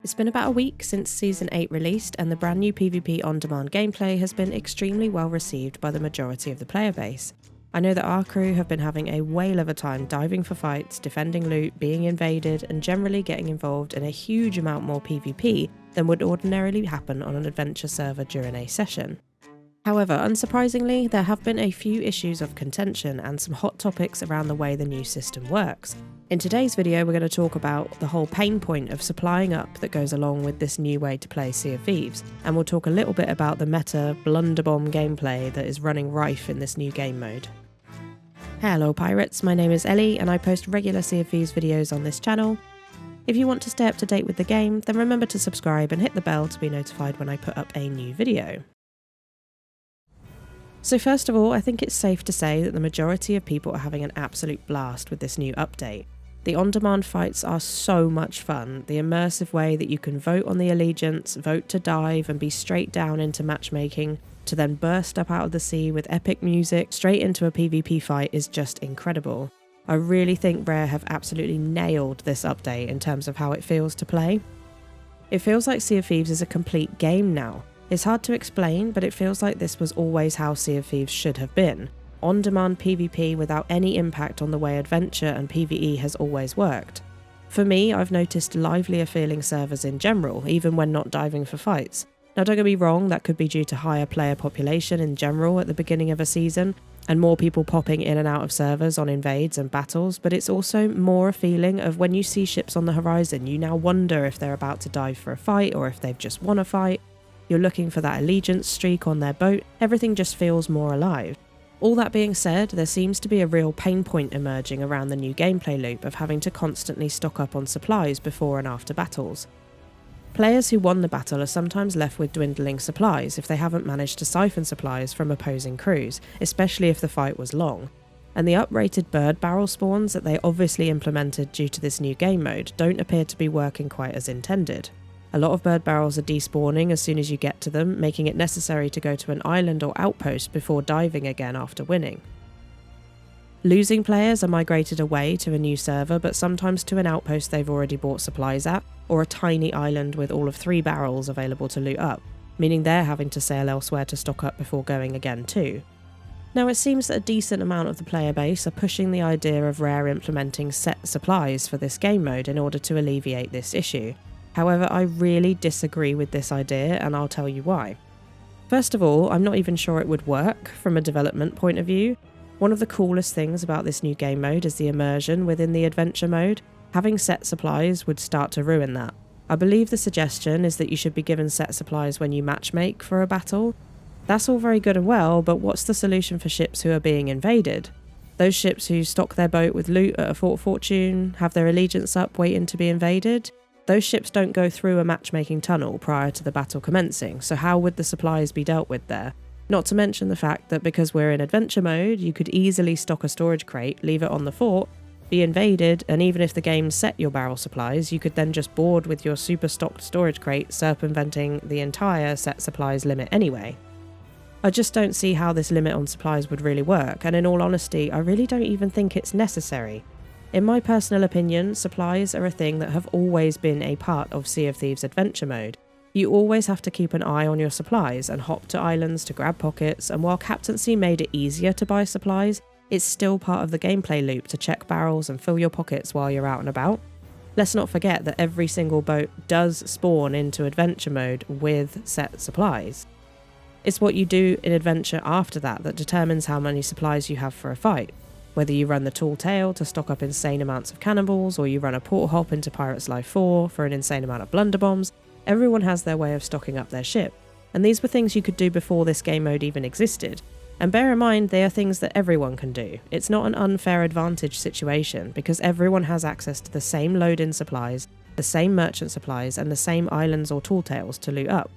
It's been about a week since Season 8 released, and the brand new PvP on-demand gameplay has been extremely well received by the majority of the player base. I know that our crew have been having a whale of a time diving for fights, defending loot, being invaded, and generally getting involved in a huge amount more PvP than would ordinarily happen on an adventure server during a session. However, unsurprisingly, there have been a few issues of contention and some hot topics around the way the new system works. In today's video, we're going to talk about the whole pain point of supplying up that goes along with this new way to play Sea of Thieves, and we'll talk a little bit about the meta Blunderbomb gameplay that is running rife in this new game mode. Hello pirates, my name is Ellie and I post regular Sea of Thieves videos on this channel. If you want to stay up to date with the game, then remember to subscribe and hit the bell to be notified when I put up a new video. So first of all, I think it's safe to say that the majority of people are having an absolute blast with this new update. The on-demand fights are so much fun, the immersive way that you can vote on the allegiance, vote to dive and be straight down into matchmaking, to then burst up out of the sea with epic music straight into a PvP fight is just incredible. I really think Rare have absolutely nailed this update in terms of how it feels to play. It feels like Sea of Thieves is a complete game now. It's hard to explain, but it feels like this was always how Sea of Thieves should have been. On-demand PvP without any impact on the way adventure and PvE has always worked. For me, I've noticed livelier feeling servers in general, even when not diving for fights. Now don't get me wrong, that could be due to higher player population in general at the beginning of a season, and more people popping in and out of servers on invades and battles, but it's also more a feeling of when you see ships on the horizon, you now wonder if they're about to dive for a fight or if they've just won a fight. You're looking for that allegiance streak on their boat, everything just feels more alive. All that being said, there seems to be a real pain point emerging around the new gameplay loop of having to constantly stock up on supplies before and after battles. Players who won the battle are sometimes left with dwindling supplies if they haven't managed to siphon supplies from opposing crews, especially if the fight was long. And the uprated bird barrel spawns that they obviously implemented due to this new game mode don't appear to be working quite as intended. A lot of bird barrels are despawning as soon as you get to them, making it necessary to go to an island or outpost before diving again after winning. Losing players are migrated away to a new server, but sometimes to an outpost they've already bought supplies at, or a tiny island with all of 3 barrels available to loot up, meaning they're having to sail elsewhere to stock up before going again too. Now it seems that a decent amount of the player base are pushing the idea of Rare implementing set supplies for this game mode in order to alleviate this issue. However, I really disagree with this idea, and I'll tell you why. First of all, I'm not even sure it would work from a development point of view. One of the coolest things about this new game mode is the immersion within the adventure mode. Having set supplies would start to ruin that. I believe the suggestion is that you should be given set supplies when you matchmake for a battle. That's all very good and well, but what's the solution for ships who are being invaded? Those ships who stock their boat with loot at a Fort Fortune, have their allegiance up waiting to be invaded? Those ships don't go through a matchmaking tunnel prior to the battle commencing, so how would the supplies be dealt with there? Not to mention the fact that because we're in adventure mode, you could easily stock a storage crate, leave it on the fort, be invaded, and even if the game set your barrel supplies, you could then just board with your super stocked storage crate, circumventing the entire set supplies limit anyway. I just don't see how this limit on supplies would really work, and in all honesty, I really don't even think it's necessary. In my personal opinion, supplies are a thing that have always been a part of Sea of Thieves adventure mode. You always have to keep an eye on your supplies and hop to islands to grab pockets, and while Captaincy made it easier to buy supplies, it's still part of the gameplay loop to check barrels and fill your pockets while you're out and about. Let's not forget that every single boat does spawn into adventure mode with set supplies. It's what you do in adventure after that that determines how many supplies you have for a fight. Whether you run the Tall Tale to stock up insane amounts of cannonballs, or you run a port hop into Pirates Life 4 for an insane amount of blunderbombs, everyone has their way of stocking up their ship. And these were things you could do before this game mode even existed. And bear in mind, they are things that everyone can do. It's not an unfair advantage situation, because everyone has access to the same load-in supplies, the same merchant supplies, and the same islands or Tall Tales to loot up.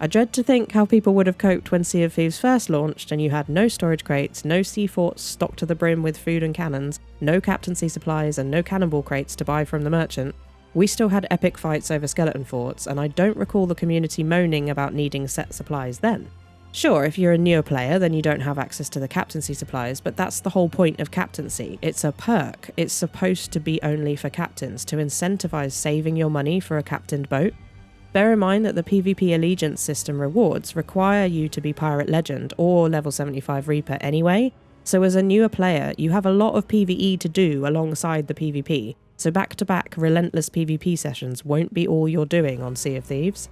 I dread to think how people would have coped when Sea of Thieves first launched and you had no storage crates, no sea forts stocked to the brim with food and cannons, no captaincy supplies and no cannonball crates to buy from the merchant. We still had epic fights over skeleton forts, and I don't recall the community moaning about needing set supplies then. Sure, if you're a newer player, then you don't have access to the captaincy supplies, but that's the whole point of captaincy. It's a perk. It's supposed to be only for captains, to incentivize saving your money for a captained boat. Bear in mind that the PvP allegiance system rewards require you to be Pirate Legend or level 75 Reaper anyway, so as a newer player, you have a lot of PvE to do alongside the PvP, so back-to-back relentless PvP sessions won't be all you're doing on Sea of Thieves.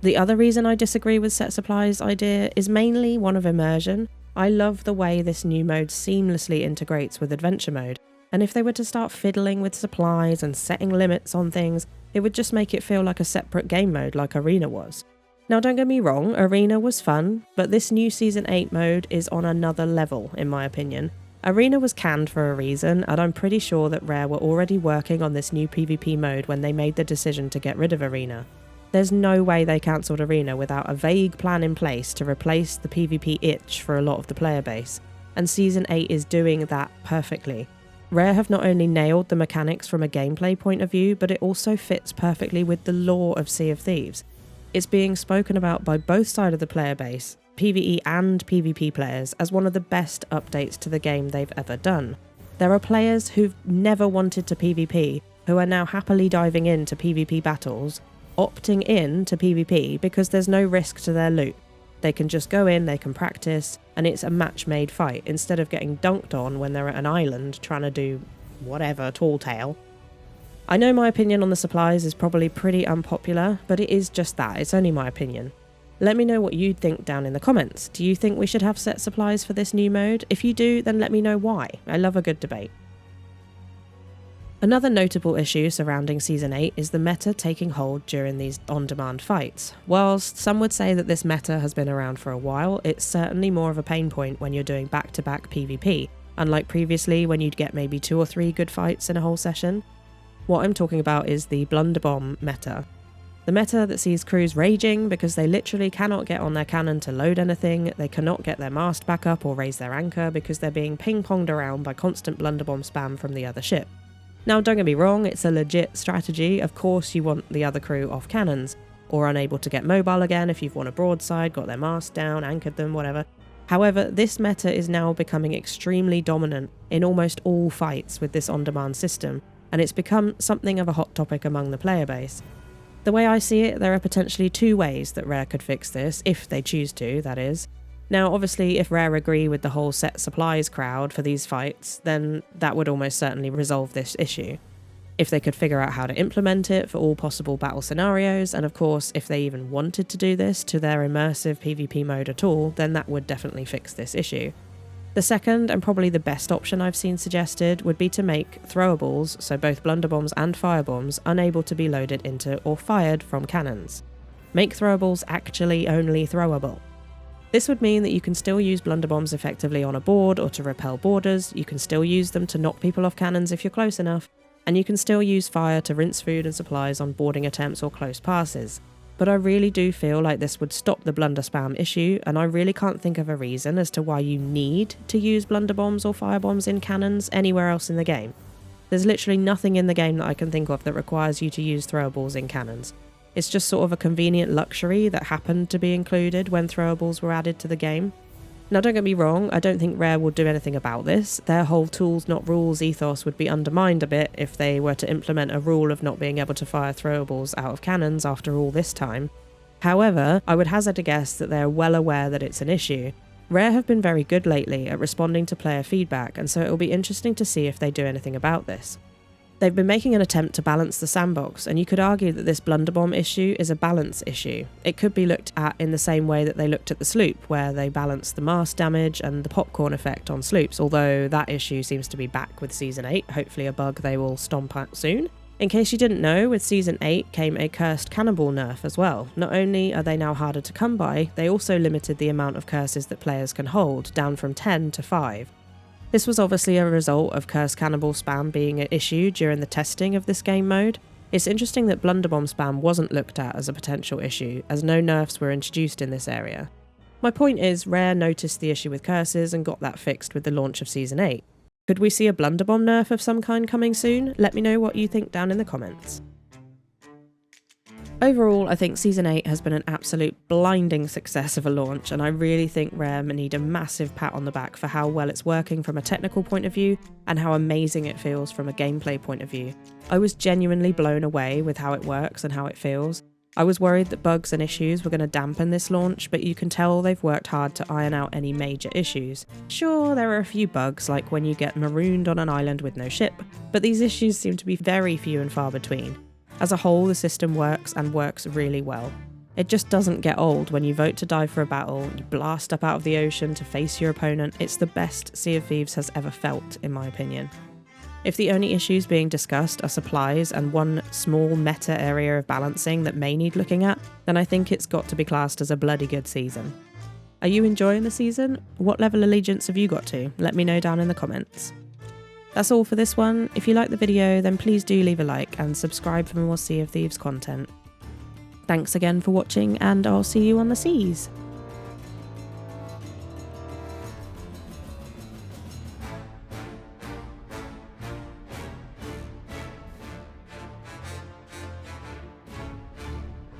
The other reason I disagree with set supplies idea is mainly one of immersion. I love the way this new mode seamlessly integrates with adventure mode, and if they were to start fiddling with supplies and setting limits on things, it would just make it feel like a separate game mode like Arena was. Now don't get me wrong, Arena was fun, but this new Season 8 mode is on another level in my opinion. Arena was canned for a reason, and I'm pretty sure that Rare were already working on this new PvP mode when they made the decision to get rid of Arena. There's no way they cancelled Arena without a vague plan in place to replace the PvP itch for a lot of the player base, and Season 8 is doing that perfectly. Rare have not only nailed the mechanics from a gameplay point of view, but it also fits perfectly with the lore of Sea of Thieves. It's being spoken about by both sides of the player base, PvE and PvP players, as one of the best updates to the game they've ever done. There are players who've never wanted to PvP, who are now happily diving into PvP battles, opting in to PvP because there's no risk to their loot. They can just go in, they can practice, and it's a match-made fight, instead of getting dunked on when they're at an island trying to do whatever, tall tale. I know my opinion on the supplies is probably pretty unpopular, but it is just that, it's only my opinion. Let me know what you think down in the comments. Do you think we should have set supplies for this new mode? If you do, then let me know why. I love a good debate. Another notable issue surrounding Season 8 is the meta taking hold during these on-demand fights. Whilst some would say that this meta has been around for a while, it's certainly more of a pain point when you're doing back-to-back PvP, unlike previously when you'd get maybe 2 or 3 good fights in a whole session. What I'm talking about is the Blunderbomb Meta. The meta that sees crews raging because they literally cannot get on their cannon to load anything, they cannot get their mast back up or raise their anchor because they're being ping-ponged around by constant blunderbomb spam from the other ship. Now don't get me wrong, it's a legit strategy. Of course you want the other crew off cannons, or unable to get mobile again if you've won a broadside, got their mast down, anchored them, whatever. However, this meta is now becoming extremely dominant in almost all fights with this on-demand system, and it's become something of a hot topic among the player base. The way I see it, there are potentially 2 ways that Rare could fix this, if they choose to, that is. Now obviously if Rare agree with the whole set supplies crowd for these fights, then that would almost certainly resolve this issue. If they could figure out how to implement it for all possible battle scenarios, and of course if they even wanted to do this to their immersive PvP mode at all, then that would definitely fix this issue. The second, and probably the best option I've seen suggested, would be to make throwables, so both blunderbombs and firebombs, unable to be loaded into or fired from cannons. Make throwables actually only throwable. This would mean that you can still use blunderbombs effectively on a board or to repel boarders, you can still use them to knock people off cannons if you're close enough, and you can still use fire to rinse food and supplies on boarding attempts or close passes. But I really do feel like this would stop the blunder spam issue, and I really can't think of a reason as to why you need to use blunderbombs or firebombs in cannons anywhere else in the game. There's literally nothing in the game that I can think of that requires you to use throwables in cannons. It's just sort of a convenient luxury that happened to be included when throwables were added to the game. Now don't get me wrong, I don't think Rare will do anything about this. Their whole tools not rules ethos would be undermined a bit if they were to implement a rule of not being able to fire throwables out of cannons after all this time. However, I would hazard a guess that they're well aware that it's an issue. Rare have been very good lately at responding to player feedback, and so it will be interesting to see if they do anything about this. They've been making an attempt to balance the sandbox, and you could argue that this blunderbomb issue is a balance issue. It could be looked at in the same way that they looked at the sloop, where they balanced the mast damage and the popcorn effect on sloops, although that issue seems to be back with Season 8, hopefully a bug they will stomp out soon. In case you didn't know, with Season 8 came a cursed cannibal nerf as well. Not only are they now harder to come by, they also limited the amount of curses that players can hold, down from 10 to 5. This was obviously a result of cursed cannibal spam being an issue during the testing of this game mode. It's interesting that blunderbomb spam wasn't looked at as a potential issue, as no nerfs were introduced in this area. My point is, Rare noticed the issue with curses and got that fixed with the launch of Season 8. Could we see a blunderbomb nerf of some kind coming soon? Let me know what you think down in the comments. Overall, I think Season 8 has been an absolute blinding success of a launch, and I really think Rare need a massive pat on the back for how well it's working from a technical point of view and how amazing it feels from a gameplay point of view. I was genuinely blown away with how it works and how it feels. I was worried that bugs and issues were going to dampen this launch, but you can tell they've worked hard to iron out any major issues. Sure, there are a few bugs, like when you get marooned on an island with no ship, but these issues seem to be very few and far between. As a whole, the system works and works really well. It just doesn't get old when you vote to dive for a battle, you blast up out of the ocean to face your opponent. It's the best Sea of Thieves has ever felt, in my opinion. If the only issues being discussed are supplies and one small meta area of balancing that may need looking at, then I think it's got to be classed as a bloody good season. Are you enjoying the season? What level allegiance have you got to? Let me know down in the comments. That's all for this one. If you like the video, then please do leave a like and subscribe for more Sea of Thieves content. Thanks again for watching, and I'll see you on the seas.